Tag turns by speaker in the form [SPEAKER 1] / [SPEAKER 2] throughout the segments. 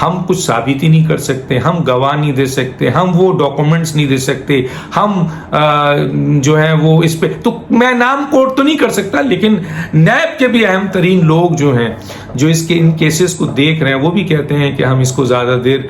[SPEAKER 1] ہم کچھ ثابت ہی نہیں کر سکتے, ہم گواہ نہیں دے سکتے, ہم وہ ڈاکومنٹس نہیں دے سکتے, ہم جو ہیں وہ اس پہ, تو میں نام کوٹ تو نہیں کر سکتا, لیکن نیب کے بھی اہم ترین لوگ جو ہیں جو ان کیسز کو دیکھ رہے ہیں وہ بھی کہتے ہیں کہ ہم اس کو زیادہ دیر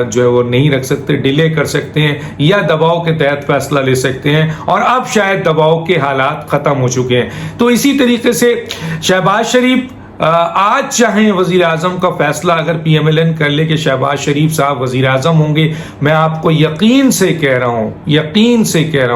[SPEAKER 1] جو ہے وہ نہیں رکھ سکتے, ڈیلے کر سکتے ہیں یا دباؤ کے تحت فیصلہ لے سکتے ہیں, اور اب شاید دباؤ کے حالات ختم ہو چکے ہیں. تو اسی طریقے سے شہباز شریف آج چاہیں وزیر اعظم کا فیصلہ اگر پی ایم ایل این کر لے کہ شہباز شریف صاحب وزیر اعظم ہوں گے, میں آپ کو یقین سے کہہ رہا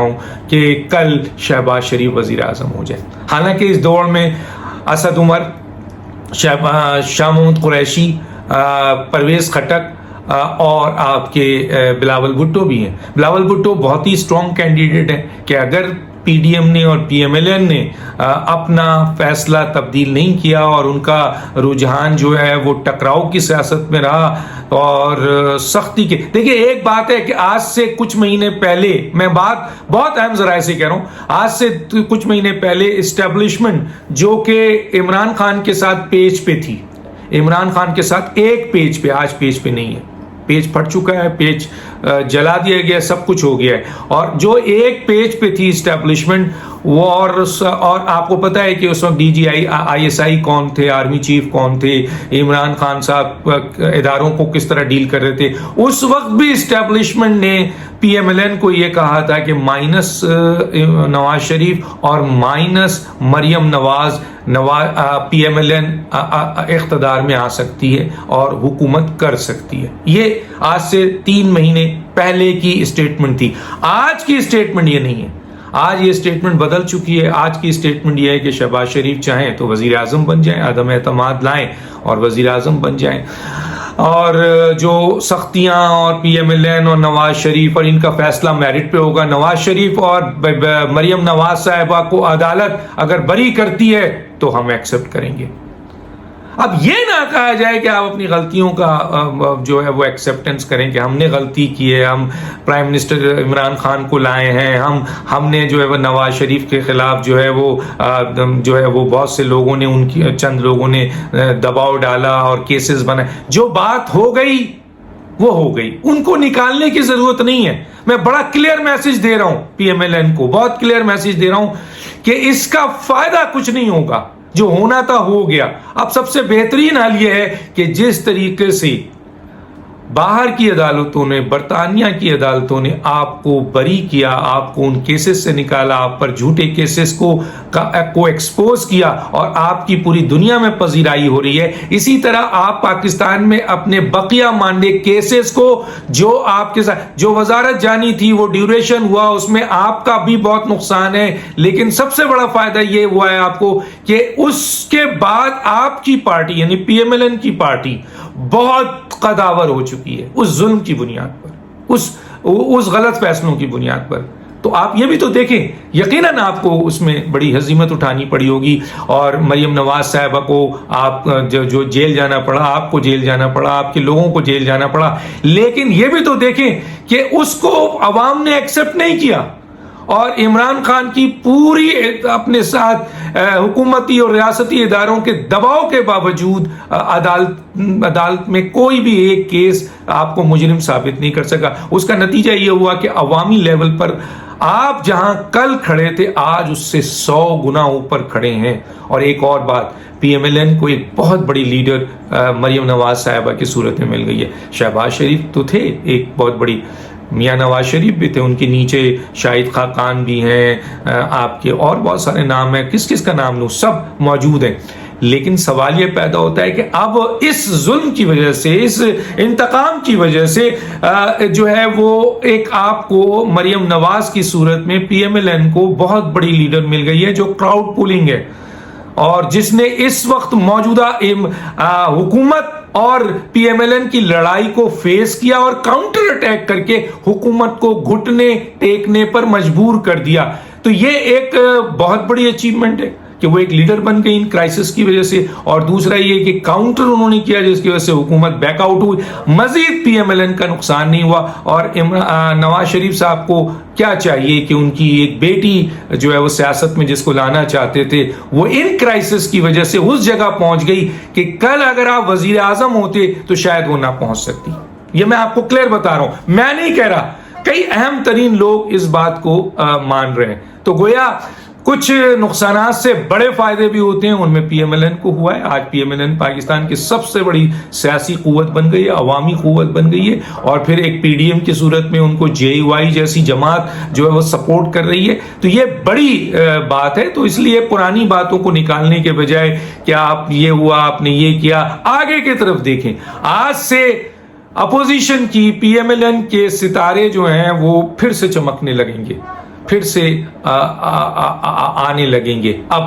[SPEAKER 1] ہوں کہ کل شہباز شریف وزیر اعظم ہو جائے. حالانکہ اس دوڑ میں اسد عمر, شاہ محمود قریشی, پرویز خٹک اور آپ کے بلاول بھٹو بھی ہیں. بلاول بھٹو بہت ہی اسٹرانگ کینڈیڈیٹ ہیں کہ اگر پی ڈی ایم نے اور پی ایم ایل این نے اپنا فیصلہ تبدیل نہیں کیا اور ان کا رجحان جو ہے وہ ٹکراؤ کی سیاست میں رہا اور سختی کے, دیکھیے ایک بات ہے کہ آج سے کچھ مہینے پہلے, میں بات بہت اہم ذرائع سے کہہ رہا ہوں, آج سے کچھ مہینے پہلے اسٹیبلشمنٹ جو کہ عمران خان کے ساتھ پیج پہ تھی, عمران خان کے ساتھ ایک پیج پہ, آج پیج پہ نہیں ہے, پیج پھٹ چکا ہے, پیج جلا دیا گیا, سب کچھ ہو گیا ہے. اور جو ایک پیج پہ تھی اسٹیبلشمنٹ وہ, اور آپ کو پتا ہے کہ اس وقت D G I S I کون تھے, آرمی چیف کون تھے, عمران خان صاحب اداروں کو کس طرح ڈیل کر رہے تھے, اس وقت بھی اسٹیبلشمنٹ نے پی ایم ایل این کو یہ کہا تھا کہ مائنس نواز شریف اور مائنس مریم نواز پی ایم ایل این اقتدار میں آ سکتی ہے اور حکومت کر سکتی ہے. یہ آج سے 3 مہینے پہلے کی اسٹیٹمنٹ تھی. آج کی اسٹیٹمنٹ یہ نہیں ہے, آج یہ اسٹیٹمنٹ بدل چکی ہے. آج کی اسٹیٹمنٹ یہ ہے کہ شہباز شریف چاہیں تو وزیر اعظم بن جائیں, عدم اعتماد لائیں اور وزیر اعظم بن جائیں, اور جو سختیاں اور پی ایم ایل این اور نواز شریف اور ان کا فیصلہ میرٹ پہ ہوگا. نواز شریف اور مریم نواز صاحبہ کو عدالت اگر بری کرتی ہے تو ہم ایکسپٹ کریں گے. اب یہ نہ کہا جائے کہ آپ اپنی غلطیوں کا جو ہے وہ ایکسیپٹنس کریں کہ ہم نے غلطی کی ہے, ہم پرائم منسٹر عمران خان کو لائے ہیں, ہم نے جو ہے وہ نواز شریف کے خلاف جو ہے وہ بہت سے لوگوں نے, ان کی چند لوگوں نے دباؤ ڈالا اور کیسز بنائے. جو بات ہو گئی وہ ہو گئی, ان کو نکالنے کی ضرورت نہیں ہے. میں بڑا کلیئر میسج دے رہا ہوں پی ایم ایل این کو, بہت کلیئر میسج دے رہا ہوں کہ اس کا فائدہ کچھ نہیں ہوگا, جو ہونا تھا ہو گیا. اب سب سے بہترین حال یہ ہے کہ جس طریقے سے باہر کی عدالتوں نے, برطانیہ کی عدالتوں نے آپ کو بری کیا, آپ کو ان کیسز سے نکالا, آپ پر جھوٹے کیسز کو ایکسپوز کیا اور آپ کی پوری دنیا میں پذیرائی ہو رہی ہے, اسی طرح آپ پاکستان میں اپنے بقیہ مانڈے کیسز کو جو آپ کے ساتھ جو وزارت جانی تھی وہ ڈیوریشن ہوا, اس میں آپ کا بھی بہت نقصان ہے, لیکن سب سے بڑا فائدہ یہ ہوا ہے آپ کو کہ اس کے بعد آپ کی پارٹی یعنی پی ایم ایل این کی پارٹی بہت قداور ہو چکی ہے اس ظلم کی بنیاد پر, اس غلط فیصلوں کی بنیاد پر. تو آپ یہ بھی تو دیکھیں, یقیناً آپ کو اس میں بڑی ہزیمت اٹھانی پڑی ہوگی, اور مریم نواز صاحبہ کو آپ جو جیل جانا پڑا, آپ کو جیل جانا پڑا, آپ کے لوگوں کو جیل جانا پڑا, لیکن یہ بھی تو دیکھیں کہ اس کو عوام نے ایکسپٹ نہیں کیا, اور عمران خان کی پوری اپنے ساتھ حکومتی اور ریاستی اداروں کے دباؤ کے باوجود عدالت میں کوئی بھی ایک کیس آپ کو مجرم ثابت نہیں کر سکا. اس کا نتیجہ یہ ہوا کہ عوامی لیول پر آپ جہاں کل کھڑے تھے آج اس سے 100 گنا اوپر کھڑے ہیں. اور ایک اور بات, پی ایم ایل این کو ایک بہت بڑی لیڈر مریم نواز صاحبہ کی صورت میں مل گئی ہے. شہباز شریف تو تھے ایک بہت بڑی, میاں نواز شریف بھی تھے, ان کے نیچے شاہد خاقان بھی ہیں, آپ کے اور بہت سارے نام ہیں, کس کس کا نام لوں, سب موجود ہیں. لیکن سوال یہ پیدا ہوتا ہے کہ اب اس ظلم کی وجہ سے, اس انتقام کی وجہ سے جو ہے وہ ایک آپ کو مریم نواز کی صورت میں پی ایم ایل این کو بہت بڑی لیڈر مل گئی ہے جو کراؤڈ پولنگ ہے, اور جس نے اس وقت موجودہ حکومت اور پی ایم ایل این کی لڑائی کو فیس کیا اور کاؤنٹر اٹیک کر کے حکومت کو گھٹنے ٹیکنے پر مجبور کر دیا. تو یہ ایک بہت بڑی اچیومنٹ ہے کہ وہ ایک لیڈر بن گئی ان کرائسس کی وجہ سے, اور دوسرا یہ کہ کاؤنٹر انہوں نے کیا جس کی وجہ سے حکومت بیک آؤٹ ہوئی. مزید پی ایم ایل این کا نقصان نہیں ہوا. اور نواز شریف صاحب کو کیا چاہیے کہ ان کی ایک بیٹی جو ہے وہ سیاست میں جس کو لانا چاہتے تھے وہ ان کرائسس کی وجہ سے اس جگہ پہنچ گئی کہ کل اگر آپ وزیر اعظم ہوتے تو شاید وہ نہ پہنچ سکتی. یہ میں آپ کو کلیئر بتا رہا ہوں, میں نہیں کہہ رہا, کئی اہم ترین لوگ اس بات کو مان رہے ہیں. تو گویا کچھ نقصانات سے بڑے فائدے بھی ہوتے ہیں, ان میں پی ایم ایل این کو ہوا ہے. آج P M L N Pakistan کی سب سے بڑی سیاسی قوت بن گئی ہے, عوامی قوت بن گئی ہے, اور پھر ایک پی ڈی ایم کی صورت میں ان کو جے یو آئی جیسی جماعت جو ہے وہ سپورٹ کر رہی ہے. تو یہ بڑی بات ہے. تو اس لیے پرانی باتوں کو نکالنے کے بجائے کہ آپ یہ ہوا, آپ نے یہ کیا, آگے کی طرف دیکھیں. آج سے اپوزیشن کی پی ایم ایل این کے ستارے جو ہیں وہ پھر سے چمکنے لگیں گے, پھر سے آنے لگیں گے. اب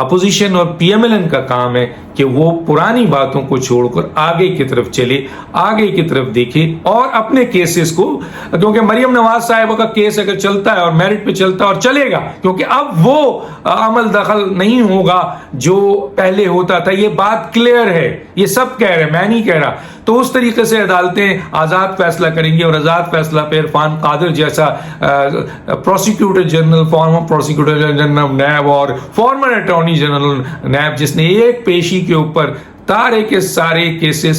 [SPEAKER 1] اپوزیشن اور پی ایم ایل این کا کام ہے کہ وہ پرانی باتوں کو چھوڑ کر آگے کی طرف چلے, آگے کی طرف دیکھے اور اپنے کیسز کو, کیونکہ مریم نواز صاحبہ کا کیس اگر چلتا ہے اور میرٹ پہ چلتا ہے اور چلے گا, کیونکہ اب وہ عمل دخل نہیں ہوگا جو پہلے ہوتا تھا, یہ بات کلیئر ہے, یہ سب کہہ رہے ہیں, میں نہیں کہہ رہا. تو اس طریقے سے عدالتیں آزاد فیصلہ کریں گی, اور آزاد فیصلہ پہ عرفان قادر جیسا prosecutor general, former prosecutor general NAB اور فارمر اٹارنی جنرل نیب, جس نے ایک پیشی کے اوپر سارے کے سارے کیسز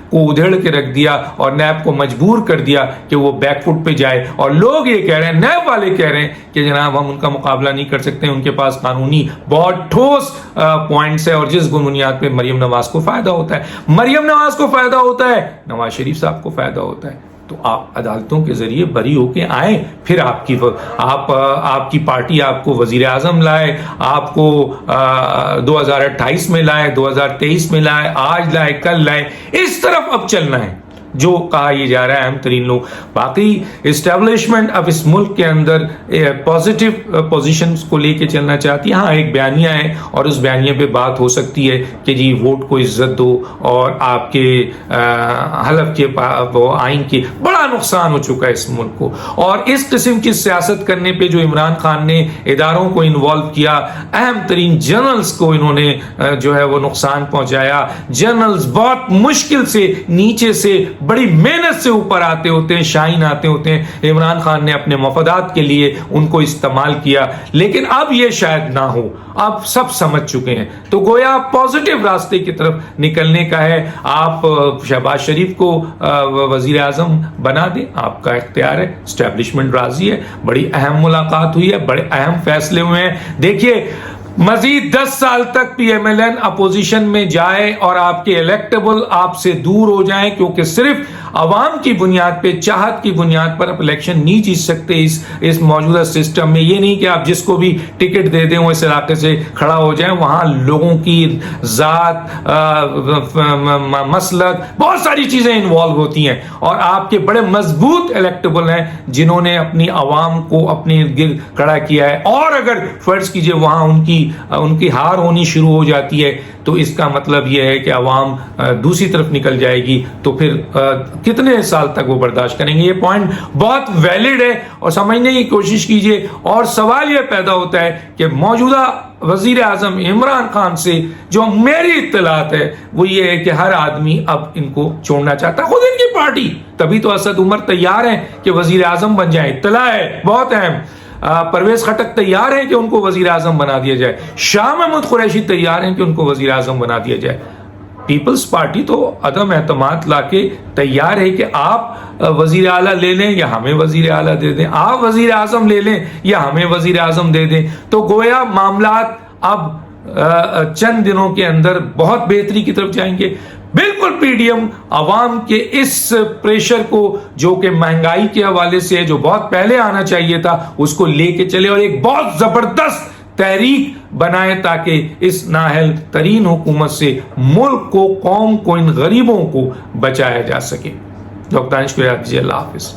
[SPEAKER 1] کو ادھیڑ کے رکھ دیا اور نیب کو مجبور کر دیا کہ وہ بیک فٹ پہ جائے. اور لوگ یہ کہہ رہے ہیں, نیب والے کہہ رہے ہیں کہ جناب ہم ان کا مقابلہ نہیں کر سکتے, ان کے پاس قانونی بہت ٹھوس پوائنٹس ہے, اور جس بنیاد پہ مریم نواز کو فائدہ ہوتا ہے, مریم نواز کو فائدہ ہوتا ہے, نواز شریف صاحب کو فائدہ ہوتا ہے. تو آپ عدالتوں کے ذریعے بری ہو کے آئیں, پھر آپ کی پارٹی آپ کو وزیر اعظم لائے, آپ کو 2028 میں لائے, 2023 میں لائے, آج لائے, کل لائے. اس طرف اب چلنا ہے جو کہا یہ جا رہا ہے اہم ترین لوگ. باقی اسٹیبلشمنٹ اب اس ملک کے اندر پازیٹیو پوزیشنز کو لے کے چلنا چاہتی ہے. ہاں ایک بیانیہ ہے, اور اس بیانیہ پہ بات ہو سکتی ہے کہ جی ووٹ کو عزت دو, اور آپ کے حلف کے آئین کے بڑا نقصان ہو چکا ہے اس ملک کو. اور اس قسم کی سیاست کرنے پہ جو عمران خان نے اداروں کو انوالو کیا, اہم ترین جنرلز کو انہوں نے جو ہے وہ نقصان پہنچایا. جنرلز بہت مشکل سے نیچے سے بڑی محنت سے اوپر آتے ہوتے ہیں, شائن آتے ہوتے ہیں. عمران خان نے اپنے مفادات کے لیے ان کو استعمال کیا, لیکن اب یہ شاید نہ ہو, اب سب سمجھ چکے ہیں. تو گویا پازیٹیو راستے کی طرف نکلنے کا ہے. آپ شہباز شریف کو وزیر اعظم بنا دیں, آپ کا اختیار ہے, اسٹیبلشمنٹ راضی ہے, بڑی اہم ملاقات ہوئی ہے, بڑے اہم فیصلے ہوئے ہیں. دیکھیے مزید 10 سال تک P M L N opposition میں جائے اور آپ کے الیکٹیبل آپ سے دور ہو جائیں, کیونکہ صرف عوام کی بنیاد پہ, چاہت کی بنیاد پر آپ الیکشن نہیں جیت سکتے اس موجودہ سسٹم میں. یہ نہیں کہ آپ جس کو بھی ٹکٹ دے دیں وہ اس علاقے سے کھڑا ہو جائیں. وہاں لوگوں کی ذات, مسلک, بہت ساری چیزیں انوالو ہوتی ہیں, اور آپ کے بڑے مضبوط الیکٹیبل ہیں جنہوں نے اپنی عوام کو اپنے گرد کھڑا کیا ہے. اور اگر فرض کیجئے وہاں ان کی ہار ہونی شروع ہو جاتی ہے تو اس کا مطلب یہ ہے کہ عوام دوسری طرف نکل جائے گی, تو پھر کتنے سال تک وہ برداشت کریں گے. یہ پوائنٹ بہت ویلڈ ہے اور سمجھنے کی کوشش کیجئے. اور سوال یہ پیدا ہوتا ہے کہ موجودہ وزیر اعظم عمران خان سے جو میری اطلاعات ہے وہ یہ ہے کہ ہر آدمی اب ان کو چھوڑنا چاہتا ہے, خود ان کی پارٹی. تبھی تو اسد عمر تیار ہیں کہ وزیر اعظم بن جائیں, اطلاع ہے بہت اہم. پرویز خٹک تیار ہیں کہ ان کو وزیر اعظم بنا دیا جائے, شاہ محمود قریشی تیار ہیں کہ ان کو وزیر اعظم بنا دیا جائے. پیپلز پارٹی تو عدم اعتماد لا کے تیار ہے کہ آپ وزیر اعلیٰ لے لیں یا ہمیں وزیر اعلیٰ دے دیں, آپ وزیر اعظم لے لیں یا ہمیں وزیر اعظم دے دیں. تو گویا معاملات اب چند دنوں کے اندر بہت بہتری کی طرف جائیں گے. بالکل پی ڈی ایم عوام کے اس پریشر کو جو کہ مہنگائی کے حوالے سے جو بہت پہلے آنا چاہیے تھا اس کو لے کے چلے, اور ایک بہت زبردست تحریک بنائے تاکہ اس نااہل ترین حکومت سے ملک کو, قوم کو, ان غریبوں کو بچایا جا سکے. ڈاکٹر دانش کو یاد دیجیے. اللہ حافظ.